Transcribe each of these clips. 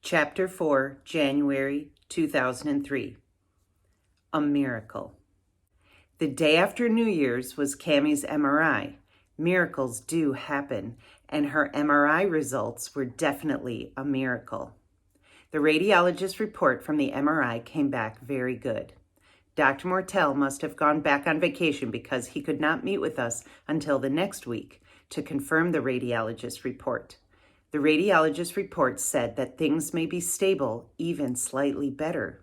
Chapter 4, January 2003. A Miracle. The day after New Year's was Cammie's MRI. Miracles do happen, and her MRI results were definitely a miracle. The radiologist's report from the MRI came back very good. Dr. Mortel must have gone back on vacation because he could not meet with us until the next week to confirm the radiologist's report. The radiologist's report said that things may be stable, even slightly better.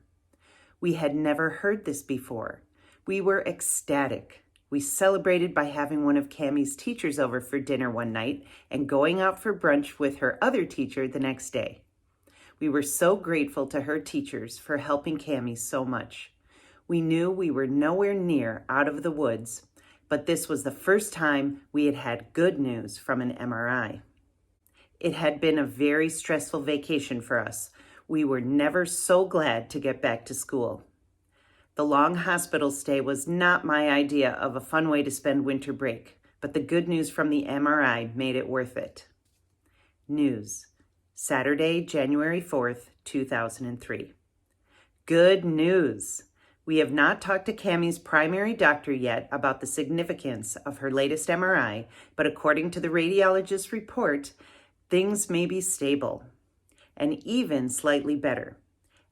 We had never heard this before. We were ecstatic. We celebrated by having one of Cammie's teachers over for dinner one night and going out for brunch with her other teacher the next day. We were so grateful to her teachers for helping Cammie so much. We knew we were nowhere near out of the woods, but this was the first time we had had good news from an MRI. It had been a very stressful vacation for us. We were never so glad to get back to school. The long hospital stay was not my idea of a fun way to spend winter break, but the good news from the MRI made it worth it. News. Saturday, January 4th, 2003. Good news! We have not talked to Cammie's primary doctor yet about the significance of her latest MRI, but according to the radiologist's report, things may be stable, and even slightly better.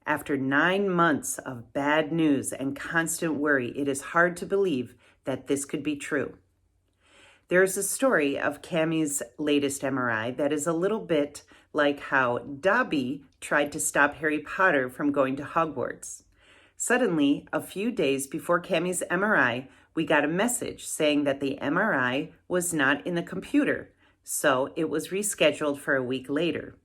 After 9 months of bad news and constant worry, it is hard to believe that this could be true. There is a story of Cammie's latest MRI that is a little bit like how Dobby tried to stop Harry Potter from going to Hogwarts. Suddenly, a few days before Cammie's MRI, we got a message saying that the MRI was not in the computer, so it was rescheduled for a week later.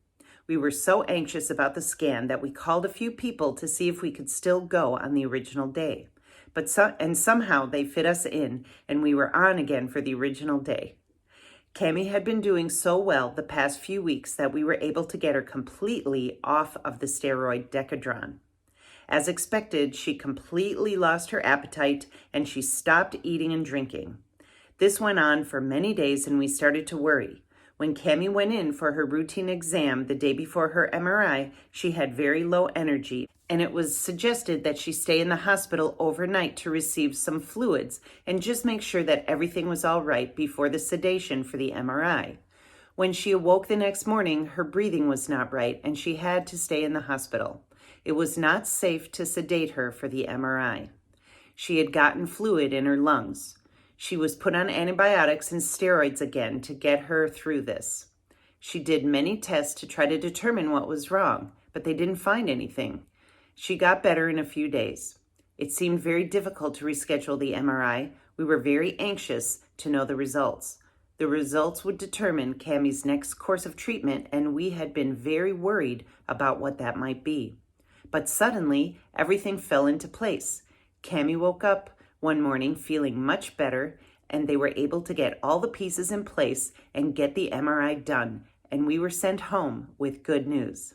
We were so anxious about the scan that we called a few people to see if we could still go on the original day. Somehow they fit us in, and we were on again for the original day. Cammie had been doing so well the past few weeks that we were able to get her completely off of the steroid Decadron. As expected, she completely lost her appetite and she stopped eating and drinking. This went on for many days and we started to worry. When Cammie went in for her routine exam the day before her MRI, she had very low energy, and it was suggested that she stay in the hospital overnight to receive some fluids and just make sure that everything was all right before the sedation for the MRI. When she awoke the next morning, her breathing was not right and she had to stay in the hospital. It was not safe to sedate her for the MRI. She had gotten fluid in her lungs. She was put on antibiotics and steroids again to get her through this. She did many tests to try to determine what was wrong, but they didn't find anything. She got better in a few days. It seemed very difficult to reschedule the MRI. We were very anxious to know the results. The results would determine Cammie's next course of treatment, and we had been very worried about what that might be. But suddenly, everything fell into place. Cammie woke up one morning feeling much better, and they were able to get all the pieces in place and get the MRI done, and we were sent home with good news.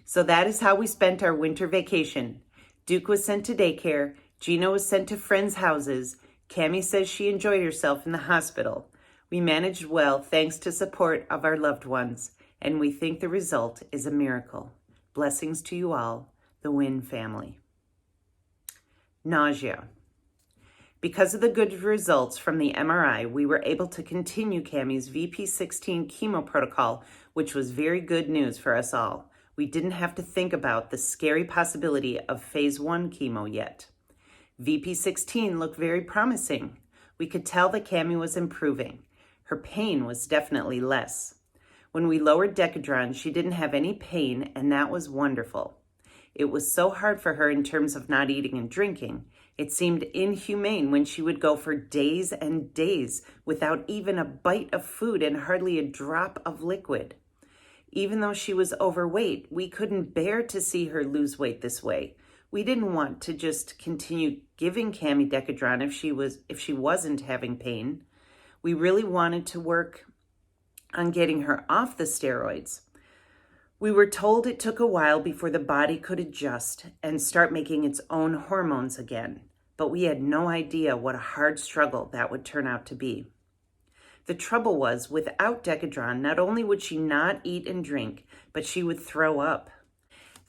So that is how we spent our winter vacation. Duke was sent to daycare, Gina was sent to friends' houses, Cammie says she enjoyed herself in the hospital. We managed well thanks to support of our loved ones, and we think the result is a miracle. Blessings to you all, the Wynn family. Nausea. Because of the good results from the MRI, we were able to continue Cammie's VP16 chemo protocol, which was very good news for us all. We didn't have to think about the scary possibility of phase 1 chemo yet. VP16 looked very promising. We could tell that Cammie was improving. Her pain was definitely less. When we lowered Decadron, she didn't have any pain, and that was wonderful. It was so hard for her in terms of not eating and drinking. It seemed inhumane when she would go for days and days without even a bite of food and hardly a drop of liquid. Even though she was overweight, we couldn't bear to see her lose weight this way. We didn't want to just continue giving Cammie Decadron if she wasn't having pain. We really wanted to work on getting her off the steroids. We were told it took a while before the body could adjust and start making its own hormones again, but we had no idea what a hard struggle that would turn out to be. The trouble was, without Decadron, not only would she not eat and drink, but she would throw up.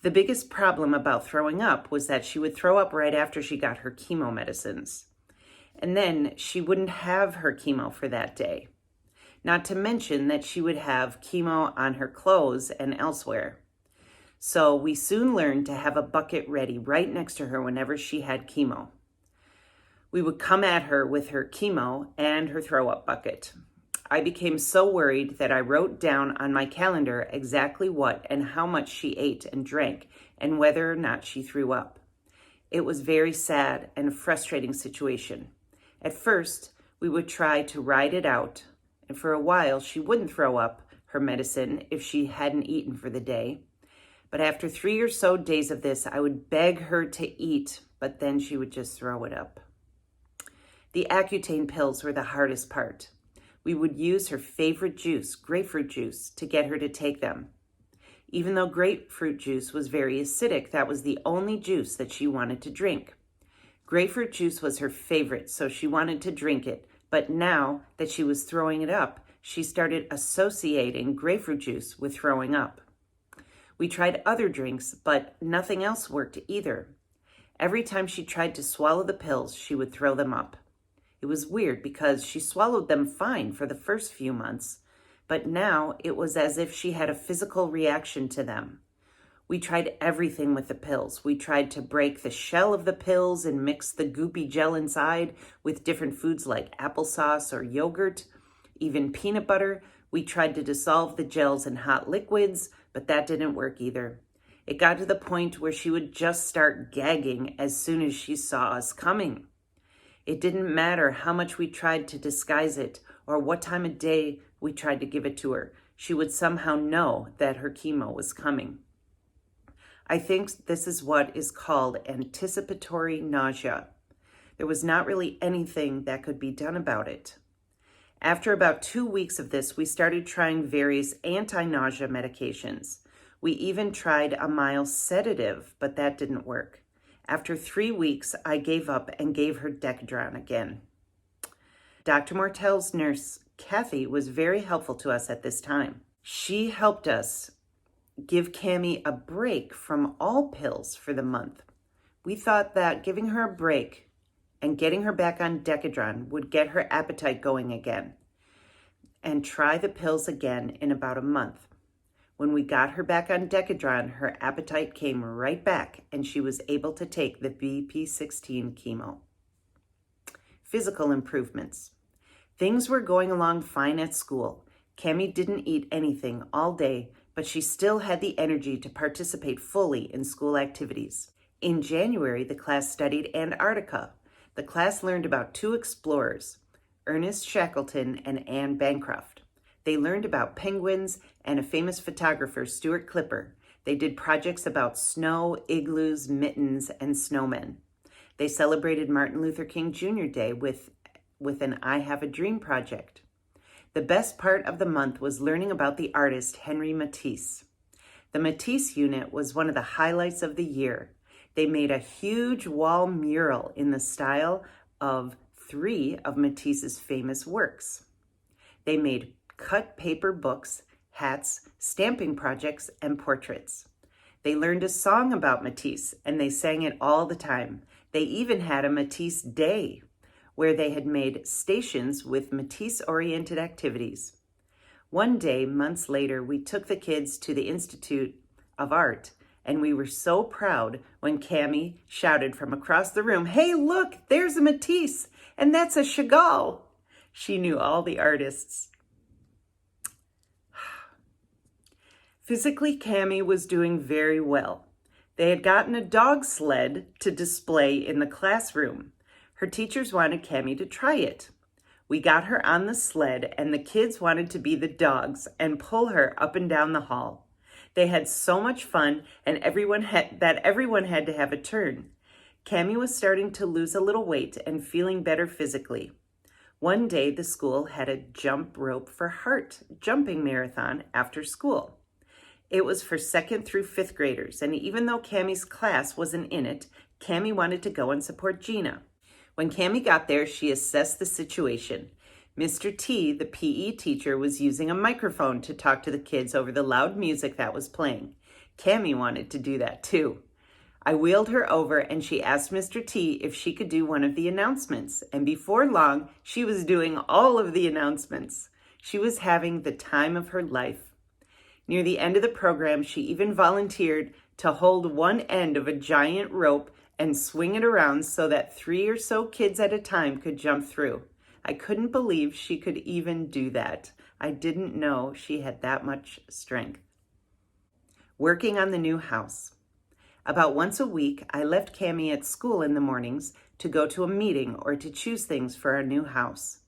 The biggest problem about throwing up was that she would throw up right after she got her chemo medicines. And then she wouldn't have her chemo for that day. Not to mention that she would have chemo on her clothes and elsewhere. So we soon learned to have a bucket ready right next to her whenever she had chemo. We would come at her with her chemo and her throw-up bucket. I became so worried that I wrote down on my calendar exactly what and how much she ate and drank and whether or not she threw up. It was a very sad and frustrating situation. At first, we would try to ride it out, and for a while she wouldn't throw up her medicine if she hadn't eaten for the day. But after 3 or so days of this, I would beg her to eat, but then she would just throw it up. The Accutane pills were the hardest part. We would use her favorite juice, grapefruit juice, to get her to take them. Even though grapefruit juice was very acidic, that was the only juice that she wanted to drink. Grapefruit juice was her favorite, so she wanted to drink it. But now that she was throwing it up, she started associating grapefruit juice with throwing up. We tried other drinks, but nothing else worked either. Every time she tried to swallow the pills, she would throw them up. It was weird because she swallowed them fine for the first few months, but now it was as if she had a physical reaction to them. We tried everything with the pills. We tried to break the shell of the pills and mix the goopy gel inside with different foods like applesauce or yogurt, even peanut butter. We tried to dissolve the gels in hot liquids, but that didn't work either. It got to the point where she would just start gagging as soon as she saw us coming. It didn't matter how much we tried to disguise it or what time of day we tried to give it to her. She would somehow know that her chemo was coming. I think this is what is called anticipatory nausea. There was not really anything that could be done about it. After about 2 weeks of this, we started trying various anti-nausea medications. We even tried a mild sedative, but that didn't work. After 3 weeks, I gave up and gave her Decadron again. Dr. Mortel's nurse, Kathy, was very helpful to us at this time. She helped us give Cami a break from all pills for the month. We thought that giving her a break and getting her back on Decadron would get her appetite going again and try the pills again in about a month. When we got her back on Decadron, her appetite came right back and she was able to take the BP16 chemo. Physical improvements. Things were going along fine at school. Cami didn't eat anything all day, but she still had the energy to participate fully in school activities. In January, the class studied Antarctica. The class learned about 2 explorers, Ernest Shackleton and Anne Bancroft. They learned about penguins and a famous photographer, Stuart Clipper. They did projects about snow, igloos, mittens, and snowmen. They celebrated Martin Luther King Jr. Day with an I Have a Dream project. The best part of the month was learning about the artist Henri Matisse. The Matisse unit was one of the highlights of the year. They made a huge wall mural in the style of 3 of Matisse's famous works. They made cut paper books, hats, stamping projects, and portraits. They learned a song about Matisse, and they sang it all the time. They even had a Matisse Day, where they had made stations with Matisse-oriented activities. One day, months later, we took the kids to the Institute of Art, and we were so proud when Cami shouted from across the room, "Hey, look, there's a Matisse, and that's a Chagall." She knew all the artists. Physically, Cami was doing very well. They had gotten a dog sled to display in the classroom. Her teachers wanted Cami to try it. We got her on the sled, and the kids wanted to be the dogs and pull her up and down the hall. They had so much fun, and everyone had to have a turn. Cami was starting to lose a little weight and feeling better physically. One day, the school had a jump rope for heart jumping marathon after school. It was for 2nd through 5th graders, and even though Cami's class wasn't in it, Cami wanted to go and support Gina. When Cami got there, she assessed the situation. Mr. T, the PE teacher, was using a microphone to talk to the kids over the loud music that was playing. Cammie wanted to do that too. I wheeled her over and she asked Mr. T if she could do one of the announcements. And before long, she was doing all of the announcements. She was having the time of her life. Near the end of the program, she even volunteered to hold one end of a giant rope and swing it around so that 3 or so kids at a time could jump through. I couldn't believe she could even do that. I didn't know she had that much strength. Working on the new house. About once a week, I left Cammie at school in the mornings to go to a meeting or to choose things for our new house.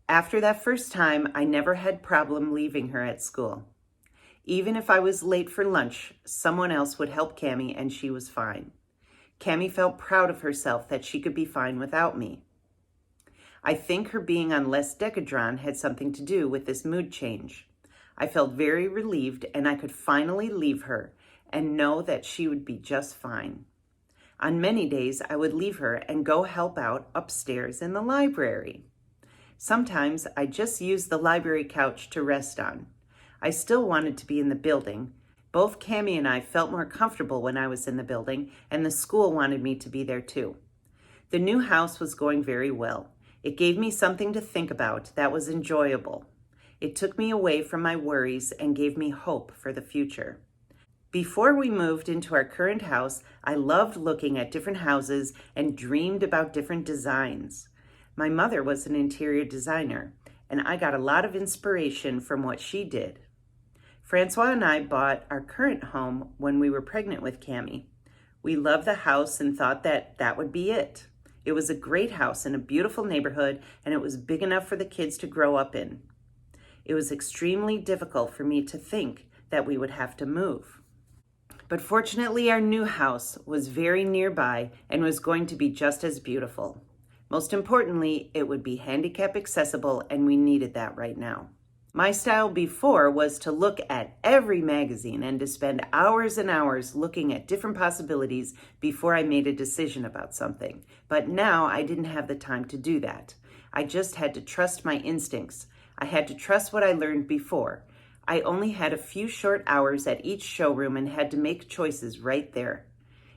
After that first time, I never had problem leaving her at school. Even if I was late for lunch, someone else would help Cammie and she was fine. Cammie felt proud of herself that she could be fine without me. I think her being on less Decadron had something to do with this mood change. I felt very relieved and I could finally leave her and know that she would be just fine. On many days, I would leave her and go help out upstairs in the library. Sometimes I just used the library couch to rest on. I still wanted to be in the building. Both Cammie and I felt more comfortable when I was in the building, and the school wanted me to be there too. The new house was going very well. It gave me something to think about that was enjoyable. It took me away from my worries and gave me hope for the future. Before we moved into our current house, I loved looking at different houses and dreamed about different designs. My mother was an interior designer, and I got a lot of inspiration from what she did. Francois and I bought our current home when we were pregnant with Cammie. We loved the house and thought that would be it. It was a great house in a beautiful neighborhood, and it was big enough for the kids to grow up in. It was extremely difficult for me to think that we would have to move. But fortunately, our new house was very nearby and was going to be just as beautiful. Most importantly, it would be handicap accessible, and we needed that right now. My style before was to look at every magazine and to spend hours and hours looking at different possibilities before I made a decision about something. But now I didn't have the time to do that. I just had to trust my instincts. I had to trust what I learned before. I only had a few short hours at each showroom and had to make choices right there.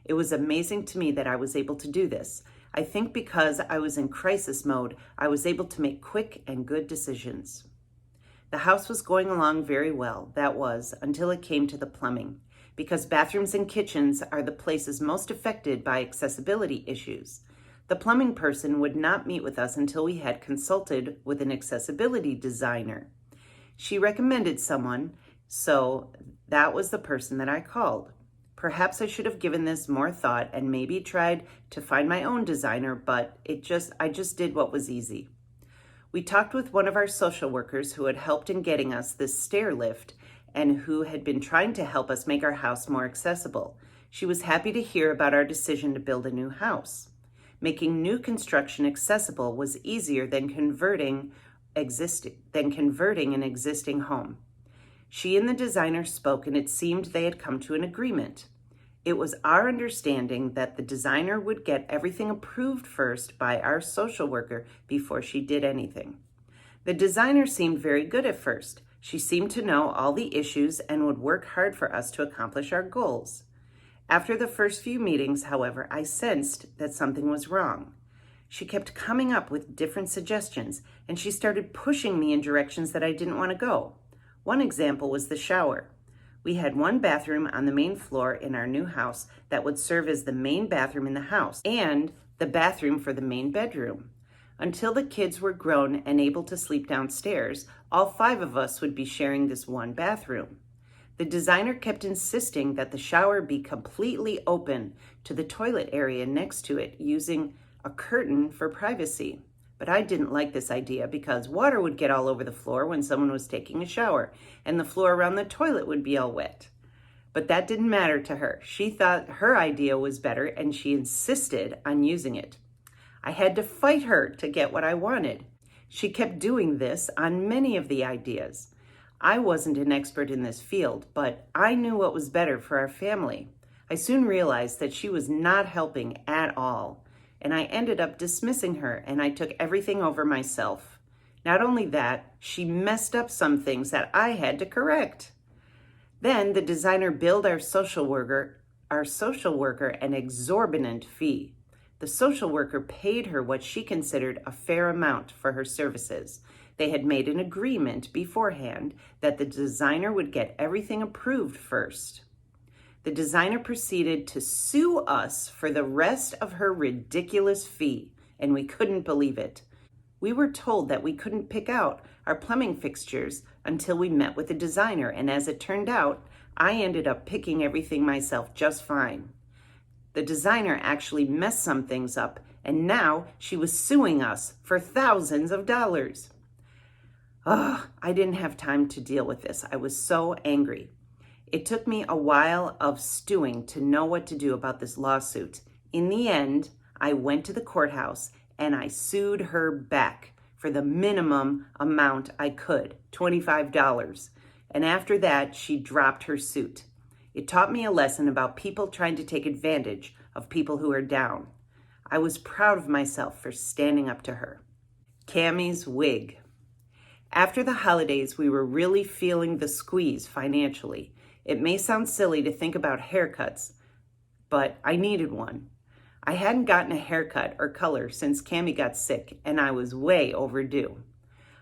It was amazing to me that I was able to do this. I think because I was in crisis mode, I was able to make quick and good decisions. The house was going along very well, that was, until it came to the plumbing, because bathrooms and kitchens are the places most affected by accessibility issues. The plumbing person would not meet with us until we had consulted with an accessibility designer. She recommended someone, so that was the person that I called. Perhaps I should have given this more thought and maybe tried to find my own designer, but I just did what was easy. We talked with one of our social workers who had helped in getting us this stair lift and who had been trying to help us make our house more accessible. She was happy to hear about our decision to build a new house. Making new construction accessible was easier than converting an existing home. She and the designer spoke, and it seemed they had come to an agreement. It was our understanding that the designer would get everything approved first by our social worker before she did anything. The designer seemed very good at first. She seemed to know all the issues and would work hard for us to accomplish our goals. After the first few meetings, however, I sensed that something was wrong. She kept coming up with different suggestions, and she started pushing me in directions that I didn't want to go. One example was the shower. We had one bathroom on the main floor in our new house that would serve as the main bathroom in the house and the bathroom for the main bedroom. Until the kids were grown and able to sleep downstairs, all 5 of us would be sharing this one bathroom. The designer kept insisting that the shower be completely open to the toilet area next to it, using a curtain for privacy. But I didn't like this idea because water would get all over the floor when someone was taking a shower, and the floor around the toilet would be all wet. But that didn't matter to her. She thought her idea was better, and she insisted on using it. I had to fight her to get what I wanted. She kept doing this on many of the ideas. I wasn't an expert in this field, but I knew what was better for our family. I soon realized that she was not helping at all, and I ended up dismissing her, and I took everything over myself. Not only that, she messed up some things that I had to correct. Then the designer billed our social worker an exorbitant fee. The social worker paid her what she considered a fair amount for her services. They had made an agreement beforehand that the designer would get everything approved first. The designer proceeded to sue us for the rest of her ridiculous fee, and we couldn't believe it. We were told that we couldn't pick out our plumbing fixtures until we met with the designer, and as it turned out, I ended up picking everything myself just fine. The designer actually messed some things up, and now she was suing us for thousands of dollars. I didn't have time to deal with this. I was so angry. It took me a while of stewing to know what to do about this lawsuit. In the end, I went to the courthouse and I sued her back for the minimum amount I could, $25. And after that, she dropped her suit. It taught me a lesson about people trying to take advantage of people who are down. I was proud of myself for standing up to her. Cammie's wig. After the holidays, we were really feeling the squeeze financially. It may sound silly to think about haircuts, but I needed one. I hadn't gotten a haircut or color since Cammie got sick, and I was way overdue.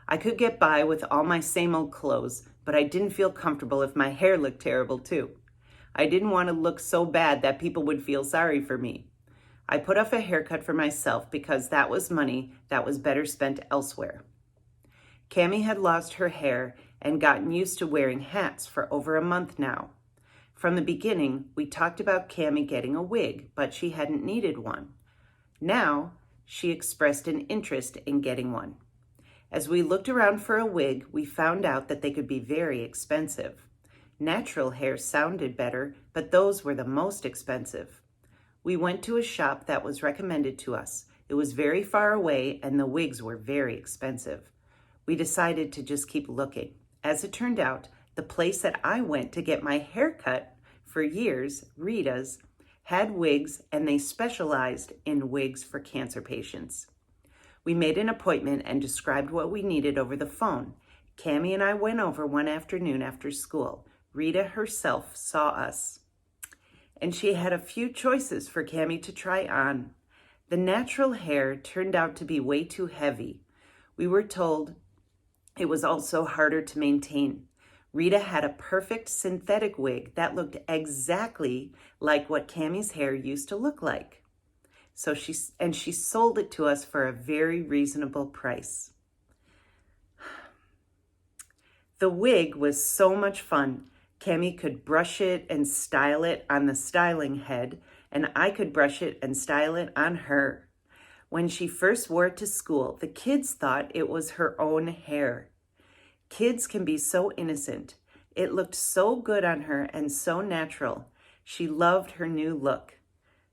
I could get by with all my same old clothes, but I didn't feel comfortable if my hair looked terrible too. I didn't want to look so bad that people would feel sorry for me. I put off a haircut for myself because that was money that was better spent elsewhere. Cammie had lost her hair and gotten used to wearing hats for over a month now. From the beginning, we talked about Cammie getting a wig, but she hadn't needed one. Now, she expressed an interest in getting one. As we looked around for a wig, we found out that they could be very expensive. Natural hair sounded better, but those were the most expensive. We went to a shop that was recommended to us. It was very far away, and the wigs were very expensive. We decided to just keep looking. As it turned out, the place that I went to get my hair cut for years, Rita's, had wigs, and they specialized in wigs for cancer patients. We made an appointment and described what we needed over the phone. Cammie and I went over one afternoon after school. Rita herself saw us, and she had a few choices for Cammie to try on. The natural hair turned out to be way too heavy. We were told it was also harder to maintain. Rita had a perfect synthetic wig that looked exactly like what Cammie's hair used to look like. So she sold it to us for a very reasonable price. The wig was so much fun. Cammie could brush it and style it on the styling head, and I could brush it and style it on her. When she first wore it to school, the kids thought it was her own hair. Kids can be so innocent. It looked so good on her and so natural. She loved her new look.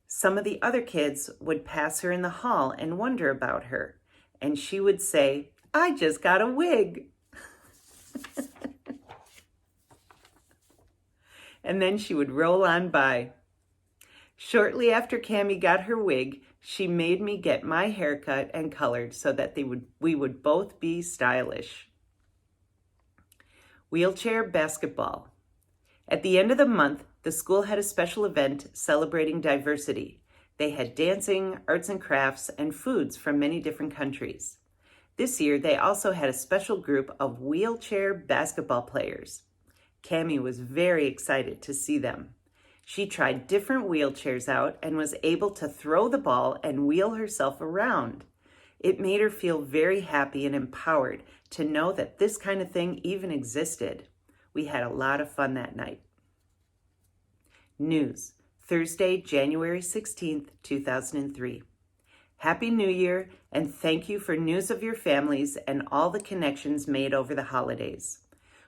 Some of the other kids would pass her in the hall and wonder about her, and she would say, "I just got a wig." And then she would roll on by. Shortly after Cammie got her wig, she made me get my hair cut and colored so that we would both be stylish. Wheelchair basketball. At the end of the month, the school had a special event celebrating diversity. They had dancing, arts and crafts, and foods from many different countries. This year, they also had a special group of wheelchair basketball players. Cammie was very excited to see them. She tried different wheelchairs out and was able to throw the ball and wheel herself around. It made her feel very happy and empowered to know that this kind of thing even existed. We had a lot of fun that night. News, Thursday, January 16th, 2003. Happy New Year, and thank you for news of your families and all the connections made over the holidays.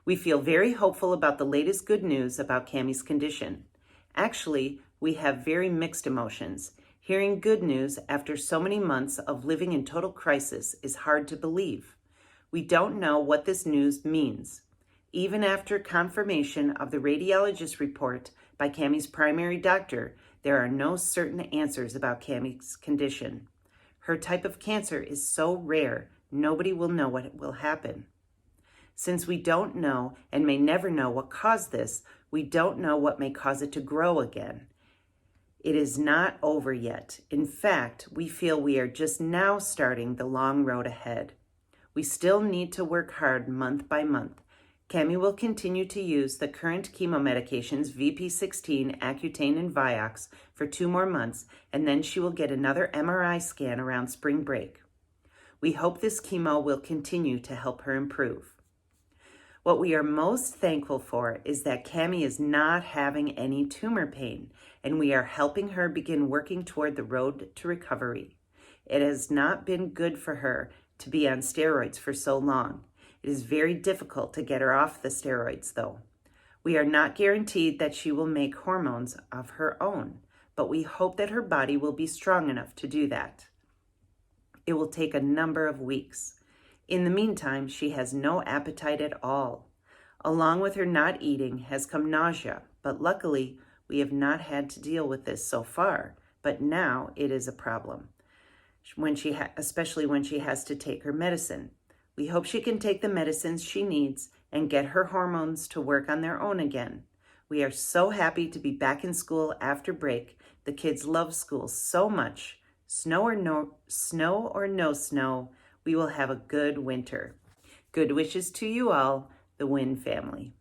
We feel very hopeful about the latest good news about Cammie's condition. Actually, we have very mixed emotions. Hearing good news after so many months of living in total crisis is hard to believe. We don't know what this news means. Even after confirmation of the radiologist report by Cammie's primary doctor, there are no certain answers about Cammie's condition. Her type of cancer is so rare nobody will know what will happen. Since we don't know and may never know what caused this, we don't know what may cause it to grow again. It is not over yet. In fact, we feel we are just now starting the long road ahead. We still need to work hard month by month. Cami will continue to use the current chemo medications, VP16, Accutane, and Vioxx, for 2 more months, and then she will get another MRI scan around spring break. We hope this chemo will continue to help her improve. What we are most thankful for is that Cami is not having any tumor pain, and we are helping her begin working toward the road to recovery. It has not been good for her to be on steroids for so long. It is very difficult to get her off the steroids, though. We are not guaranteed that she will make hormones of her own, but we hope that her body will be strong enough to do that. It will take a number of weeks. In the meantime, she has no appetite at all. Along with her not eating has come nausea, but luckily we have not had to deal with this so far, but now it is a problem, especially when she has to take her medicine. We hope she can take the medicines she needs and get her hormones to work on their own again. We are so happy to be back in school after break. The kids love school so much. Snow or no snow, we will have a good winter. Good wishes to you all, the Wynn family.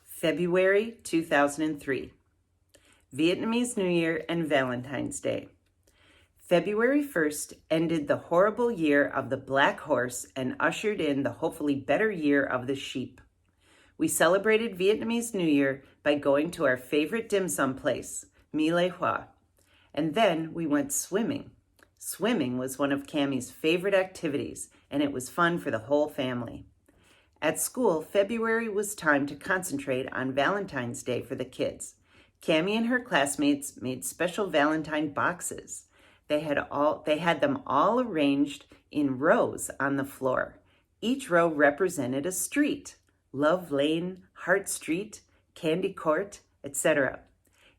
February 2003. Vietnamese New Year and Valentine's Day. February 1st ended the horrible year of the black horse and ushered in the hopefully better year of the sheep. We celebrated Vietnamese New Year by going to our favorite dim sum place, My Lai Hoa, and then we went swimming. Swimming was one of Cami's favorite activities, and it was fun for the whole family. At school, February was time to concentrate on Valentine's Day for the kids. Cami and her classmates made special Valentine boxes. They had them all arranged in rows on the floor. Each row represented a street: Love Lane, Heart Street, Candy Court, etc.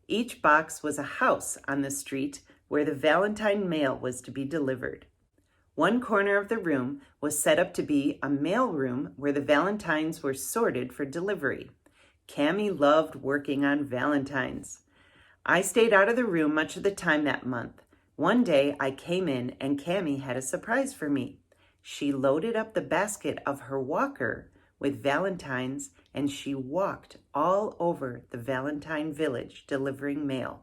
Each box was a house on the street where the Valentine mail was to be delivered. One corner of the room was set up to be a mail room where the Valentines were sorted for delivery. Cami loved working on Valentines. I stayed out of the room much of the time that month. One day I came in and Cami had a surprise for me. She loaded up the basket of her walker with Valentines and she walked all over the Valentine village delivering mail.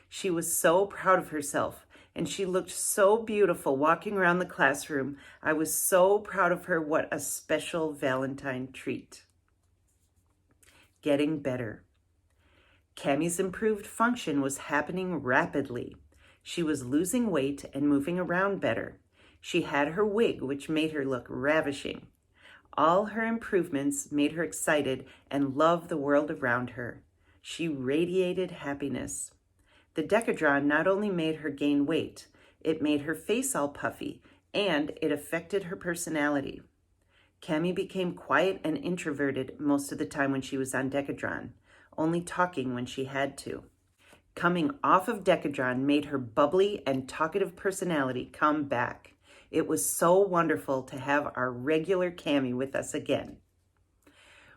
She was so proud of herself and she looked so beautiful walking around the classroom. I was so proud of her. What a special Valentine treat. Getting better. Cami's improved function was happening rapidly. She was losing weight and moving around better. She had her wig, which made her look ravishing. All her improvements made her excited and love the world around her. She radiated happiness. The Decadron not only made her gain weight, it made her face all puffy, and it affected her personality. Cami became quiet and introverted most of the time when she was on Decadron, only talking when she had to. Coming off of Decadron made her bubbly and talkative personality come back. It was so wonderful to have our regular Cami with us again.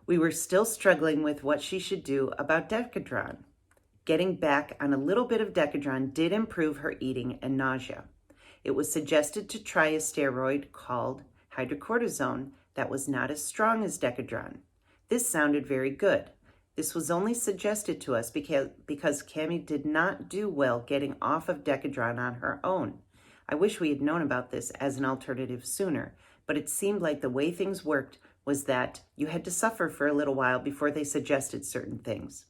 We were still struggling with what she should do about Decadron. Getting back on a little bit of Decadron did improve her eating and nausea. It was suggested to try a steroid called hydrocortisone that was not as strong as Decadron. This sounded very good. This was only suggested to us because Cami did not do well getting off of Decadron on her own. I wish we had known about this as an alternative sooner, but it seemed like the way things worked was that you had to suffer for a little while before they suggested certain things.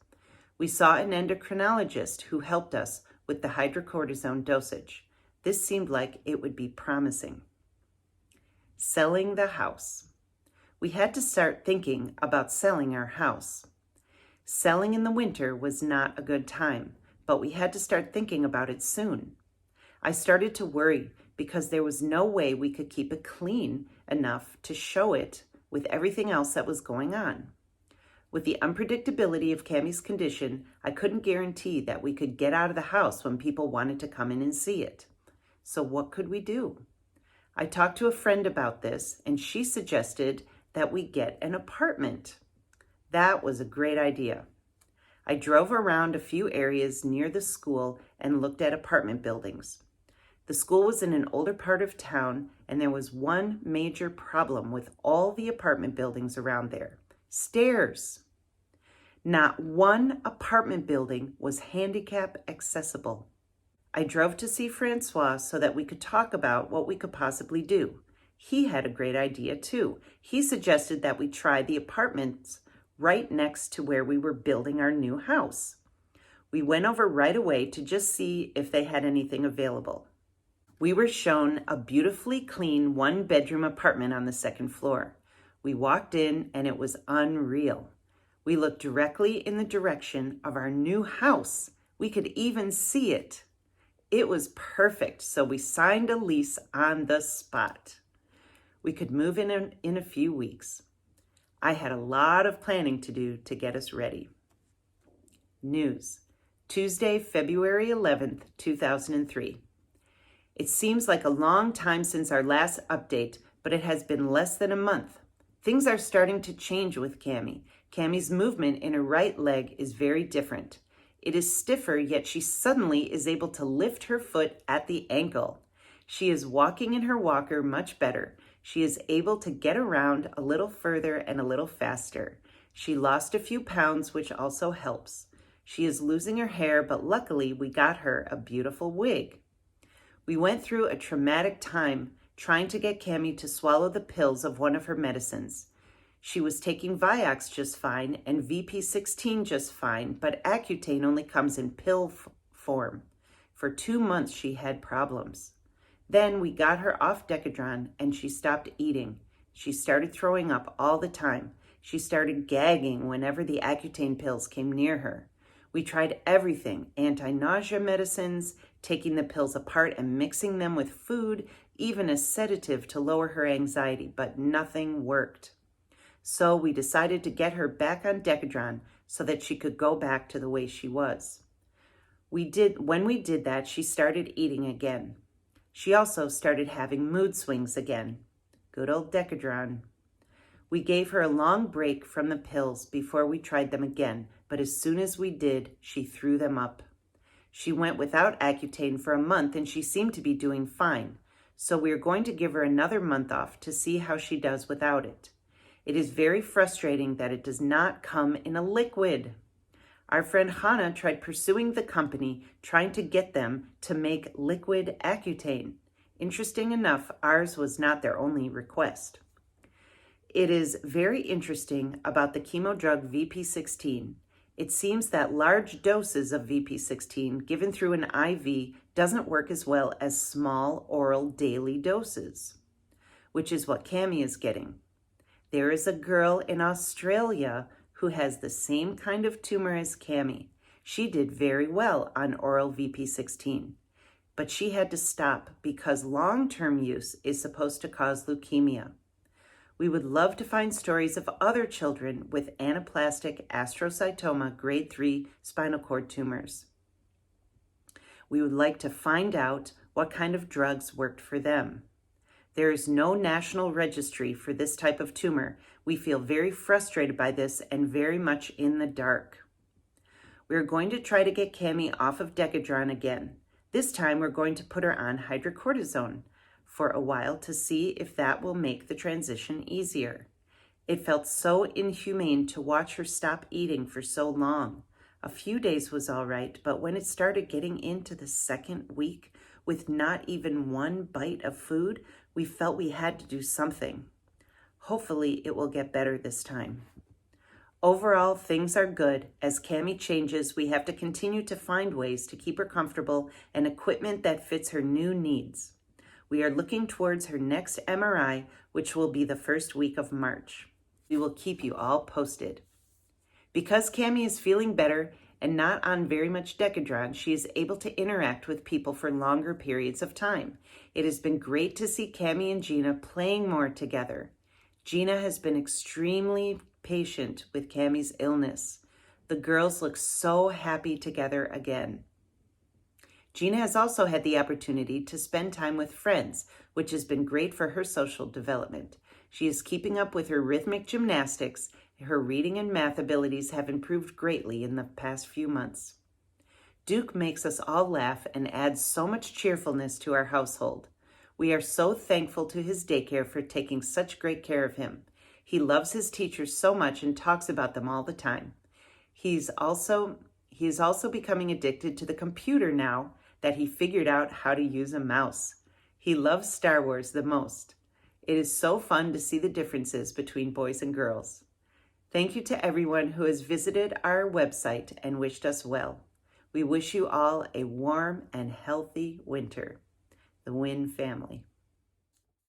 We saw an endocrinologist who helped us with the hydrocortisone dosage. This seemed like it would be promising. Selling the house. We had to start thinking about selling our house. Selling in the winter was not a good time, but we had to start thinking about it soon. I started to worry because there was no way we could keep it clean enough to show it with everything else that was going on. With the unpredictability of Cami's condition, I couldn't guarantee that we could get out of the house when people wanted to come in and see it. So what could we do? I talked to a friend about this, and she suggested that we get an apartment. That was a great idea. I drove around a few areas near the school and looked at apartment buildings. The school was in an older part of town, and there was one major problem with all the apartment buildings around there: stairs. Not one apartment building was handicap accessible. I drove to see Francois so that we could talk about what we could possibly do. He had a great idea too. He suggested that we try the apartments right next to where we were building our new house. We went over right away to just see if they had anything available. We were shown a beautifully clean one-bedroom apartment on the second floor. We walked in and it was unreal. We looked directly in the direction of our new house. We could even see it. It was perfect, so we signed a lease on the spot. We could move in a few weeks. I had a lot of planning to do to get us ready. News: Tuesday, February 11th, 2003. It seems like a long time since our last update, but it has been less than a month. Things are starting to change with Cami. Cami's movement in her right leg is very different. It is stiffer, yet she suddenly is able to lift her foot at the ankle. She is walking in her walker much better. She is able to get around a little further and a little faster. She lost a few pounds, which also helps. She is losing her hair, but luckily we got her a beautiful wig. We went through a traumatic time trying to get Cami to swallow the pills of one of her medicines. She was taking Vioxx just fine and VP16 just fine, but Accutane only comes in pill form. For 2 months she had problems. Then we got her off Decadron and she stopped eating. She started throwing up all the time. She started gagging whenever the Accutane pills came near her. We tried everything: anti-nausea medicines, taking the pills apart and mixing them with food, even a sedative to lower her anxiety, but nothing worked. So we decided to get her back on Decadron so that she could go back to the way she was. When we did that, she started eating again. She also started having mood swings again. Good old Decadron. We gave her a long break from the pills before we tried them again, but as soon as we did, she threw them up. She went without Accutane for a month and she seemed to be doing fine. So we are going to give her another month off to see how she does without it. It is very frustrating that it does not come in a liquid. Our friend Hannah tried pursuing the company, trying to get them to make liquid Accutane. Interesting enough, ours was not their only request. It is very interesting about the chemo drug VP16. It seems that large doses of VP16 given through an IV doesn't work as well as small oral daily doses, which is what Cami is getting. There is a girl in Australia who has the same kind of tumor as Cami. She did very well on oral VP16, but she had to stop because long-term use is supposed to cause leukemia. We would love to find stories of other children with anaplastic astrocytoma grade 3 spinal cord tumors. We would like to find out what kind of drugs worked for them. There is no national registry for this type of tumor. We feel very frustrated by this and very much in the dark. We are going to try to get Cami off of Decadron again. This time we're going to put her on hydrocortisone for a while to see if that will make the transition easier. It felt so inhumane to watch her stop eating for so long. A few days was all right, but when it started getting into the second week with not even one bite of food, we felt we had to do something. Hopefully it will get better this time. Overall, things are good. As Cami changes, we have to continue to find ways to keep her comfortable and equipment that fits her new needs. We are looking towards her next MRI, which will be the first week of March. We will keep you all posted. Because Cami is feeling better and not on very much Decadron, she is able to interact with people for longer periods of time. It has been great to see Cami and Gina playing more together. Gina has been extremely patient with Cami's illness. The girls look so happy together again. Gina has also had the opportunity to spend time with friends, which has been great for her social development. She is keeping up with her rhythmic gymnastics. Her reading and math abilities have improved greatly in the past few months. Duke makes us all laugh and adds so much cheerfulness to our household. We are so thankful to his daycare for taking such great care of him. He loves his teachers so much and talks about them all the time. He is also becoming addicted to the computer now that he figured out how to use a mouse. He loves Star Wars the most. It is so fun to see the differences between boys and girls. Thank you to everyone who has visited our website and wished us well. We wish you all a warm and healthy winter. The Wynn family.